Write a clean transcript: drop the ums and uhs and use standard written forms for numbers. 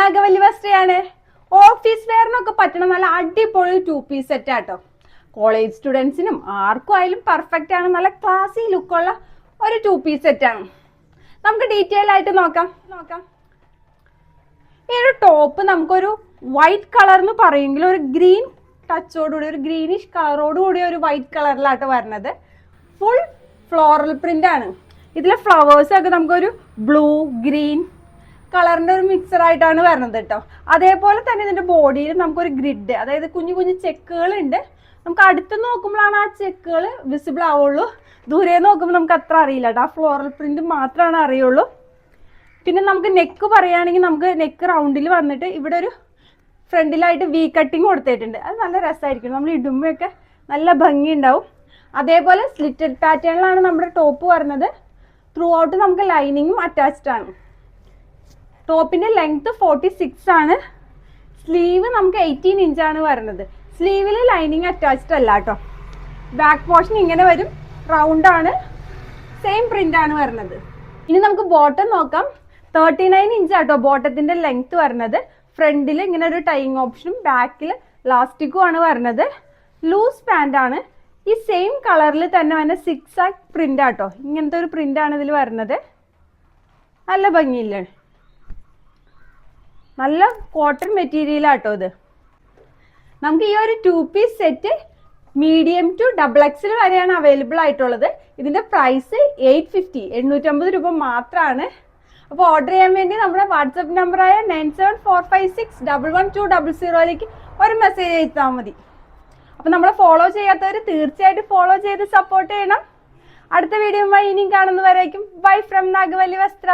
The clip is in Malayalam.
നാഗവല്ലി വസ്ത്രയാണ്. ഓഫീസ് വെയറിനൊക്കെ പറ്റണ നല്ല അടിപൊളി 2 പീസ് സെറ്റ് ആട്ടോ. കോളേജ് സ്റ്റുഡൻസിനും ആർക്കും ആയാലും പെർഫെക്റ്റ് ആണ്. നല്ല ക്ലാസി ലുക്കുള്ള ഒരു 2 പീസ് സെറ്റ് ആണ്. നമുക്ക് ഡീറ്റെയിൽ ആയിട്ട് നോക്കാം. ഈ ഒരു ടോപ്പ് നമുക്കൊരു വൈറ്റ് കളർ എന്ന് പറയുമെങ്കിൽ ഒരു ഗ്രീൻ ടച്ചോടുകൂടി, ഒരു ഗ്രീനിഷ് കളറോടുകൂടി ഒരു വൈറ്റ് കളറിലായിട്ട് വരുന്നത്. ഫുൾ ഫ്ലോറൽ പ്രിന്റ് ആണ്. ഇതിലെ ഫ്ലവേഴ്സ് ഒക്കെ നമുക്കൊരു ബ്ലൂ ഗ്രീൻ കളറിന്റെ ഒരു മിക്സർ ആയിട്ടാണ് വരുന്നത് കേട്ടോ. അതേപോലെ തന്നെ ഇതിന്റെ ബോഡിയിൽ നമുക്കൊരു ഗ്രിഡ്, അതായത് കുഞ്ഞു കുഞ്ഞു ചെക്കുകൾ ഉണ്ട്. നമുക്ക് അടുത്ത് നോക്കുമ്പോഴാണ് ആ ചെക്കുകൾ വിസിബിൾ ആവുള്ളൂ. ദൂരെ നോക്കുമ്പോൾ നമുക്ക് അത്ര അറിയില്ല കേട്ടോ. ആ ഫ്ലോറൽ പ്രിന്റ് മാത്രമാണ് അറിയുള്ളൂ. പിന്നെ നമുക്ക് നെക്ക് പറയുകയാണെങ്കിൽ നമുക്ക് നെക്ക് റൗണ്ടിൽ വന്നിട്ട് ഇവിടെ ഒരു ഫ്രണ്ടിലായിട്ട് വി കട്ടിങ് കൊടുത്തിട്ടുണ്ട്. അത് നല്ല രസമായിരിക്കും, നമ്മൾ ഇടുമ്പോഴൊക്കെ നല്ല ഭംഗി ഉണ്ടാവും. അതേപോലെ സ്ലിറ്റഡ് പാറ്റേണിലാണ് നമ്മുടെ ടോപ്പ് വരുന്നത്. ത്രൂ ഔട്ട് നമുക്ക് ലൈനിങ്ങും അറ്റാച്ച്ഡ് ആണ്. ടോപ്പിന്റെ ലെങ്ത് 46 ആണ്. സ്ലീവ് നമുക്ക് 18 ഇഞ്ചാണ് വരുന്നത്. സ്ലീവിൽ ലൈനിങ് അറ്റാച്ച്ഡ് അല്ല കേട്ടോ. ബാക്ക് പോർഷൻ ഇങ്ങനെ വരും, റൗണ്ട് ആണ്, സെയിം പ്രിന്റ് ആണ് വരുന്നത്. ഇനി നമുക്ക് ബോട്ടം നോക്കാം. 39 ഇഞ്ച് ആട്ടോ ബോട്ടത്തിന്റെ ലെങ്ത് വരുന്നത്. ഫ്രണ്ടിൽ ഇങ്ങനെ ഒരു ടൈയിങ് ഓപ്ഷനും ബാക്കിൽ ലാസ്റ്റിക്കും ആണ് വരുന്നത്. ലൂസ് പാന്റ് ആണ്. ഈ സെയിം കളറിൽ തന്നെ വന്ന 6 പ്രിന്റ് ആട്ടോ. ഇങ്ങനത്തെ ഒരു പ്രിന്റ് ആണ് ഇതിൽ വരുന്നത്. നല്ല ഭംഗിയില്ലേ, നല്ല കോട്ടൺ മെറ്റീരിയൽ ആട്ടോ ഇത്. നമുക്ക് ഈ ഒരു 2 piece set medium to XXL വരെയാണ് അവൈലബിൾ ആയിട്ടുള്ളത്. ഇതിന്റെ പ്രൈസ് 850 രൂപ മാത്രമാണ്. അപ്പോൾ ഓർഡർ ചെയ്യാൻ വേണ്ടി നമ്മുടെ വാട്സപ്പ് നമ്പറായ 9745611200 ഒരു മെസ്സേജ് അയച്ചാൽ മതി. അപ്പോൾ നമ്മളെ ഫോളോ ചെയ്യാത്തവർ തീർച്ചയായിട്ടും ഫോളോ ചെയ്ത് സപ്പോർട്ട് ചെയ്യണം. അടുത്ത വീഡിയോയുമായി ഇനിയും കാണുന്നവരേക്കും ബൈ ഫ്രം നാഗവല്ലി വസ്ത്ര.